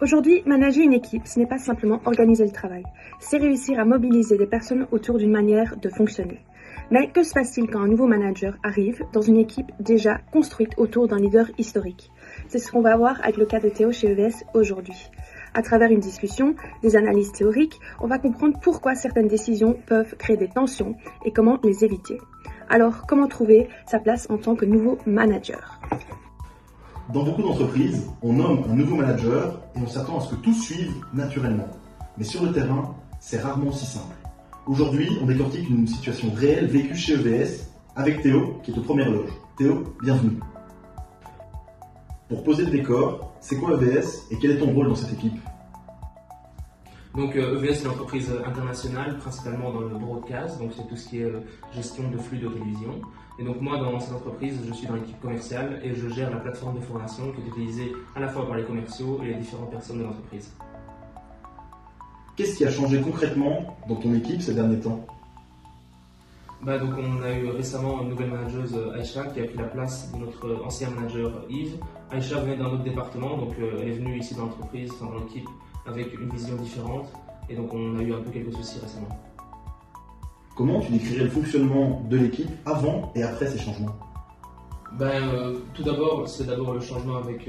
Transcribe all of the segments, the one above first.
Aujourd'hui, manager une équipe, ce n'est pas simplement organiser le travail, c'est réussir à mobiliser des personnes autour d'une manière de fonctionner. Mais que se passe-t-il quand un nouveau manager arrive dans une équipe déjà construite autour d'un leader historique? C'est ce qu'on va voir avec le cas de Théo chez EVS aujourd'hui. À travers une discussion, des analyses théoriques, on va comprendre pourquoi certaines décisions peuvent créer des tensions et comment les éviter. Alors, comment trouver sa place en tant que nouveau manager? Dans beaucoup d'entreprises, on nomme un nouveau manager et on s'attend à ce que tout suive naturellement. Mais sur le terrain, c'est rarement aussi simple. Aujourd'hui, on décortique une situation réelle vécue chez EVS avec Théo, qui est aux premières loges. Théo, bienvenue. Pour poser le décor, c'est quoi EVS et quel est ton rôle dans cette équipe? Donc EVS est une entreprise internationale, principalement dans le broadcast, donc c'est tout ce qui est gestion de flux de télévision. Et donc moi, dans cette entreprise, je suis dans l'équipe commerciale et je gère la plateforme de formation qui est utilisée à la fois par les commerciaux et les différentes personnes de l'entreprise. Qu'est-ce qui a changé concrètement dans ton équipe ces derniers temps? Donc on a eu récemment une nouvelle manageuse, Aïcha, qui a pris la place de notre ancien manager Yves. Aïcha venait d'un autre département, donc elle est venue ici dans l'entreprise, dans l'équipe, avec une vision différente. Et donc on a eu un peu quelques soucis récemment. Comment tu décrirais le fonctionnement de l'équipe avant et après ces changements? Tout d'abord, c'est d'abord le changement avec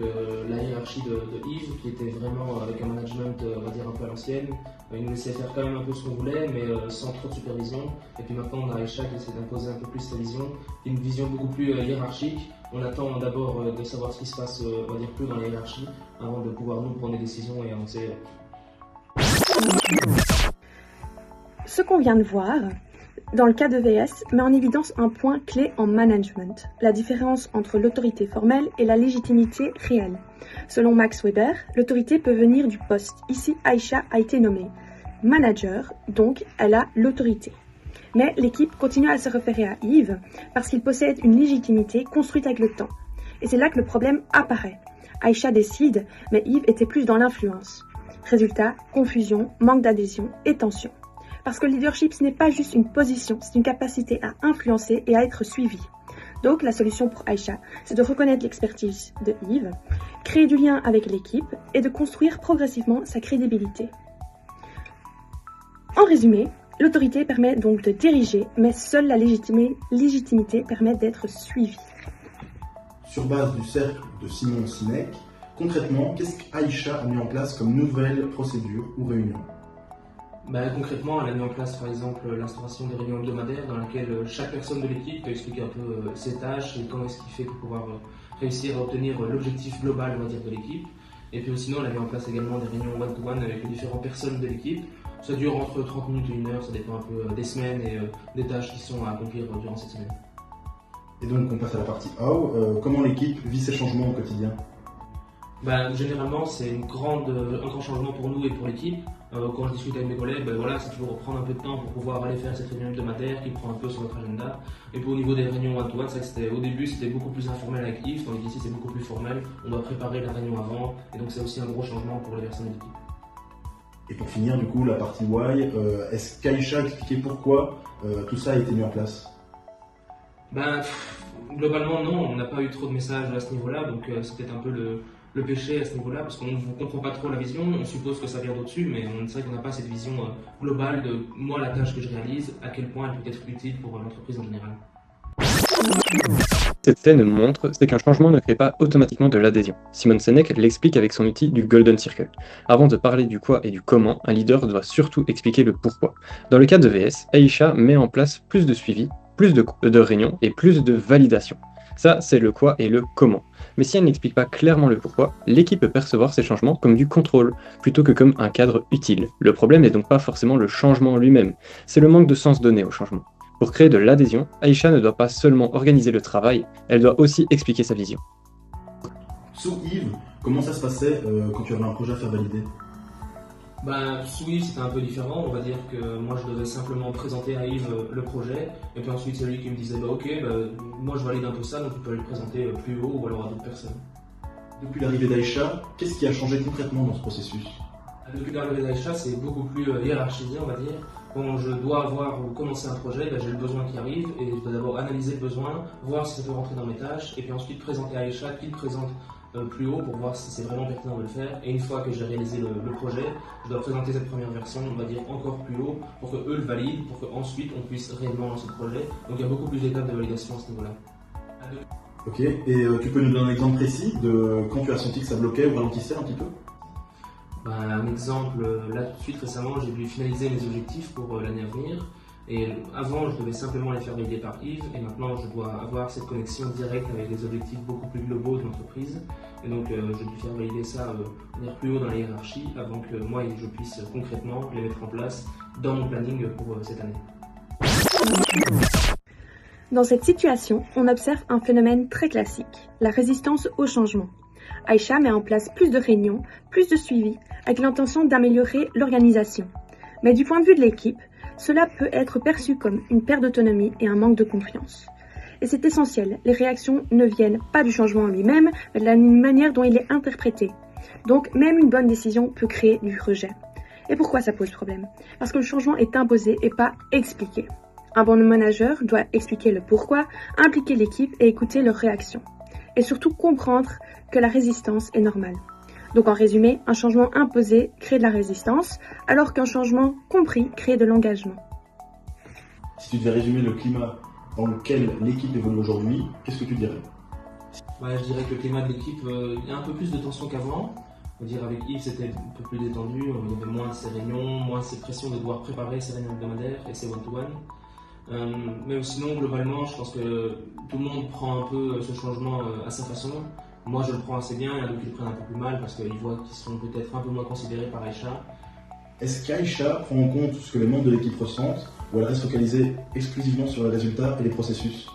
la hiérarchie de Yves, qui était vraiment avec un management, on va dire, un peu à l'ancienne. Il nous laissait faire quand même un peu ce qu'on voulait, mais sans trop de supervision. Et puis maintenant, on a Aïcha qui essaie d'imposer un peu plus sa vision, une vision beaucoup plus hiérarchique. On attend d'abord de savoir ce qui se passe, on va dire, plus dans la hiérarchie, avant de pouvoir nous prendre des décisions et avancer. Ce qu'on vient de voir, dans le cas d'EVS, met en évidence un point clé en management, la différence entre l'autorité formelle et la légitimité réelle. Selon Max Weber, l'autorité peut venir du poste. Ici, Aïcha a été nommée manager, donc elle a l'autorité. Mais l'équipe continue à se référer à Yves parce qu'il possède une légitimité construite avec le temps. Et c'est là que le problème apparaît. Aïcha décide, mais Yves était plus dans l'influence. Résultat, confusion, manque d'adhésion et tension. Parce que le leadership, ce n'est pas juste une position, c'est une capacité à influencer et à être suivi. Donc la solution pour Aïcha, c'est de reconnaître l'expertise de Yves, créer du lien avec l'équipe et de construire progressivement sa crédibilité. En résumé, l'autorité permet donc de diriger, mais seule la légitimité permet d'être suivie. Sur base du cercle de Simon Sinek, concrètement, qu'est-ce qu'Aïcha a mis en place comme nouvelle procédure ou réunion? Concrètement, elle a mis en place par exemple l'instauration des réunions hebdomadaires dans laquelle chaque personne de l'équipe peut expliquer un peu ses tâches et comment est-ce qu'il fait pour pouvoir réussir à obtenir l'objectif global, on va dire, de l'équipe. Et puis sinon, elle a mis en place également des réunions one-to-one avec les différentes personnes de l'équipe. Ça dure entre 30 minutes et 1 heure, ça dépend un peu des semaines et des tâches qui sont à accomplir durant cette semaine. Et donc on passe à la partie how. Comment l'équipe vit ces changements au quotidien? Généralement, c'est un grand changement pour nous et pour l'équipe. Quand je discute avec mes collègues, c'est toujours prendre un peu de temps pour pouvoir aller faire cette réunion hebdomadaire qui prend un peu sur notre agenda. Et puis au niveau des réunions one-to-one, au début c'était beaucoup plus informel avec Yves, tandis qu'ici c'est beaucoup plus formel. On doit préparer la réunion avant, et donc c'est aussi un gros changement pour les personnes de l'équipe. Et pour finir, du coup, la partie why, est-ce qu'Aïcha a expliqué pourquoi tout ça a été mis en place? Globalement, non, on n'a pas eu trop de messages à ce niveau-là, donc c'était un peu le péché à ce niveau-là, parce qu'on ne comprend pas trop la vision, on suppose que ça vient d'au-dessus, mais c'est vrai qu'on n'a pas cette vision globale de moi, la tâche que je réalise, à quel point elle peut être utile pour l'entreprise en général. Cette scène montre, c'est qu'un changement ne crée pas automatiquement de l'adhésion. Simon Sinek l'explique avec son outil du Golden Circle. Avant de parler du quoi et du comment, un leader doit surtout expliquer le pourquoi. Dans le cas de VS, Aïcha met en place plus de suivi, plus de réunions et plus de validation. Ça, c'est le quoi et le comment. Mais si elle n'explique pas clairement le pourquoi, l'équipe peut percevoir ces changements comme du contrôle, plutôt que comme un cadre utile. Le problème n'est donc pas forcément le changement en lui-même, c'est le manque de sens donné au changement. Pour créer de l'adhésion, Aïcha ne doit pas seulement organiser le travail, elle doit aussi expliquer sa vision. Sous Yves, comment ça se passait quand tu avais un projet à faire valider? Sous Yves, c'était un peu différent. On va dire que moi, je devais simplement présenter à Yves le projet. Et puis ensuite, c'est lui qui me disait moi, je valide un peu ça, donc tu peux le présenter plus haut ou alors à d'autres personnes. Depuis l'arrivée d'Aïcha, qu'est-ce qui a changé concrètement dans ce processus? Depuis l'arrivée d'Aïcha, c'est beaucoup plus hiérarchisé, on va dire. Quand je dois commencer un projet, j'ai le besoin qui arrive et je dois d'abord analyser le besoin, voir si ça peut rentrer dans mes tâches, et puis ensuite présenter à Aïcha, qui le présente plus haut pour voir si c'est vraiment pertinent de le faire. Et une fois que j'ai réalisé le projet, je dois présenter cette première version, on va dire encore plus haut, pour que eux le valident, pour qu'ensuite on puisse réellement lancer le projet. Donc il y a beaucoup plus d'étapes de validation à ce niveau-là. Ok, et tu peux nous donner un exemple précis de quand tu as senti que ça bloquait ou ralentissait un petit peu? Un exemple, là tout de suite récemment, j'ai dû finaliser mes objectifs pour l'année à venir. Et avant, je devais simplement les faire valider par Yves, et maintenant je dois avoir cette connexion directe avec les objectifs beaucoup plus globaux de l'entreprise. Et donc j'ai dû faire valider ça plus haut dans la hiérarchie avant que moi je puisse concrètement les mettre en place dans mon planning pour cette année. Dans cette situation, on observe un phénomène très classique, la résistance au changement. Aïcha met en place plus de réunions, plus de suivi, avec l'intention d'améliorer l'organisation. Mais du point de vue de l'équipe, cela peut être perçu comme une perte d'autonomie et un manque de confiance. Et c'est essentiel, les réactions ne viennent pas du changement en lui-même, mais de la manière dont il est interprété. Donc même une bonne décision peut créer du rejet. Et pourquoi ça pose problème? Parce que le changement est imposé et pas expliqué. Un bon manager doit expliquer le pourquoi, impliquer l'équipe et écouter leurs réactions. Et surtout comprendre que la résistance est normale. Donc en résumé, un changement imposé crée de la résistance, alors qu'un changement compris crée de l'engagement. Si tu devais résumer le climat dans lequel l'équipe évolue aujourd'hui, qu'est-ce que tu dirais? Je dirais que le climat de l'équipe, il y a un peu plus de tension qu'avant. On va dire avec Yves c'était un peu plus détendu, il y avait moins de ces réunions, moins de ces pressions de devoir préparer ces réunions hebdomadaires et ces one-to-one. Mais sinon globalement je pense que tout le monde prend un peu ce changement à sa façon. Moi je le prends assez bien, il y en a d'autres qui le prennent un peu plus mal parce qu'ils voient qu'ils sont peut-être un peu moins considérés par Aïcha. Est-ce qu'Aïcha prend en compte ce que les membres de l'équipe ressentent ou elle reste focalisée exclusivement sur les résultats et les processus?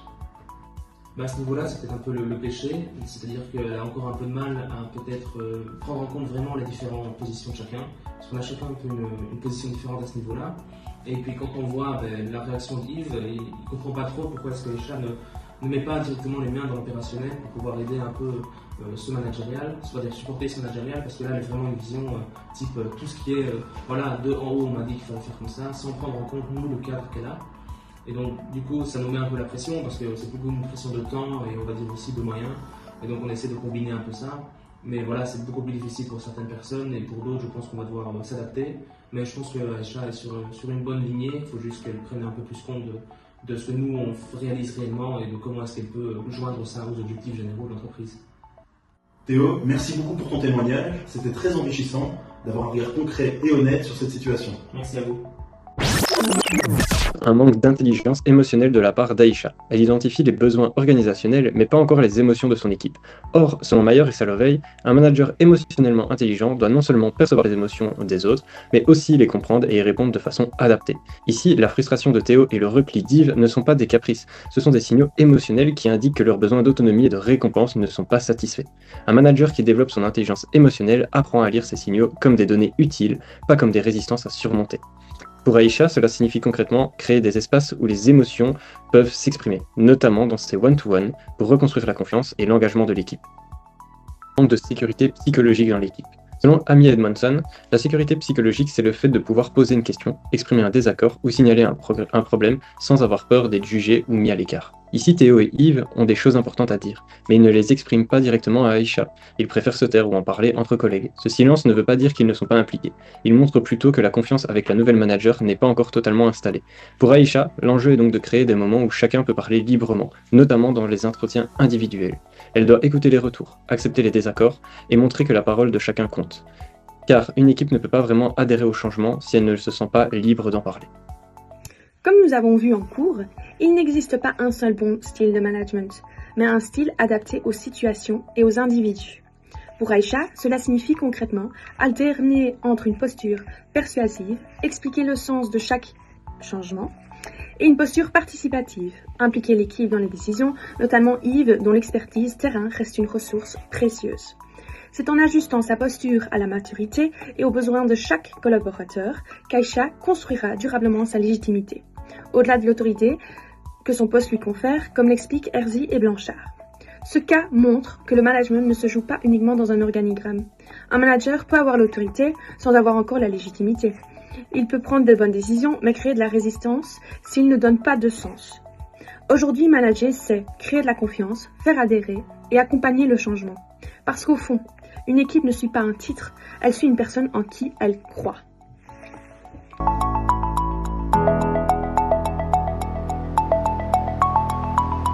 À ce niveau-là, c'est peut-être un peu le péché, c'est-à-dire qu'elle a encore un peu de mal à peut-être prendre en compte vraiment les différentes positions de chacun, parce qu'on a chacun un peu une position différente à ce niveau-là. Et puis quand on voit la réaction d'Yves, il ne comprend pas trop pourquoi est-ce que Aïcha ne met pas directement les mains dans l'opérationnel pour pouvoir aider un peu ce managérial, c'est-à-dire supporter ce managérial, parce que là elle a vraiment une vision type tout ce qui est de en haut on m'a dit qu'il fallait faire comme ça, sans prendre en compte nous le cadre qu'elle a. Et donc du coup ça nous met un peu la pression parce que c'est beaucoup une pression de temps et on va dire aussi de moyens. Et donc on essaie de combiner un peu ça. Mais voilà, c'est beaucoup plus difficile pour certaines personnes et pour d'autres je pense qu'on va devoir s'adapter. Mais je pense que Aïcha est sur une bonne lignée, il faut juste qu'elle prenne un peu plus compte de ce que nous on réalise réellement et de comment est-ce qu'elle peut joindre ça aux objectifs généraux de l'entreprise. Théo, merci beaucoup pour ton témoignage, c'était très enrichissant d'avoir un regard concret et honnête sur cette situation. Merci à vous. Un manque d'intelligence émotionnelle de la part d'Aïcha. Elle identifie les besoins organisationnels, mais pas encore les émotions de son équipe. Or, selon Mayer et Salovey, un manager émotionnellement intelligent doit non seulement percevoir les émotions des autres, mais aussi les comprendre et y répondre de façon adaptée. Ici, la frustration de Théo et le repli d'Yves ne sont pas des caprices, ce sont des signaux émotionnels qui indiquent que leurs besoins d'autonomie et de récompense ne sont pas satisfaits. Un manager qui développe son intelligence émotionnelle apprend à lire ces signaux comme des données utiles, pas comme des résistances à surmonter. Pour Aïcha, cela signifie concrètement créer des espaces où les émotions peuvent s'exprimer, notamment dans ces one-to-one, pour reconstruire la confiance et l'engagement de l'équipe. Manque de sécurité psychologique dans l'équipe. Selon Amy Edmondson, la sécurité psychologique, c'est le fait de pouvoir poser une question, exprimer un désaccord ou signaler un problème sans avoir peur d'être jugé ou mis à l'écart. Ici, Théo et Yves ont des choses importantes à dire, mais ils ne les expriment pas directement à Aïcha. Ils préfèrent se taire ou en parler entre collègues. Ce silence ne veut pas dire qu'ils ne sont pas impliqués. Il montre plutôt que la confiance avec la nouvelle manager n'est pas encore totalement installée. Pour Aïcha, l'enjeu est donc de créer des moments où chacun peut parler librement, notamment dans les entretiens individuels. Elle doit écouter les retours, accepter les désaccords et montrer que la parole de chacun compte. Car une équipe ne peut pas vraiment adhérer au changement si elle ne se sent pas libre d'en parler. Comme nous avons vu en cours, il n'existe pas un seul bon style de management, mais un style adapté aux situations et aux individus. Pour Aïcha, cela signifie concrètement alterner entre une posture persuasive, expliquer le sens de chaque changement, et une posture participative, impliquer l'équipe dans les décisions, notamment Yves, dont l'expertise terrain reste une ressource précieuse. C'est en ajustant sa posture à la maturité et aux besoins de chaque collaborateur qu'Aïcha construira durablement sa légitimité, au-delà de l'autorité que son poste lui confère, comme l'expliquent Herzi et Blanchard. Ce cas montre que le management ne se joue pas uniquement dans un organigramme. Un manager peut avoir l'autorité sans avoir encore la légitimité. Il peut prendre de bonnes décisions, mais créer de la résistance s'il ne donne pas de sens. Aujourd'hui, manager, c'est créer de la confiance, faire adhérer, et accompagner le changement. Parce qu'au fond, une équipe ne suit pas un titre, elle suit une personne en qui elle croit.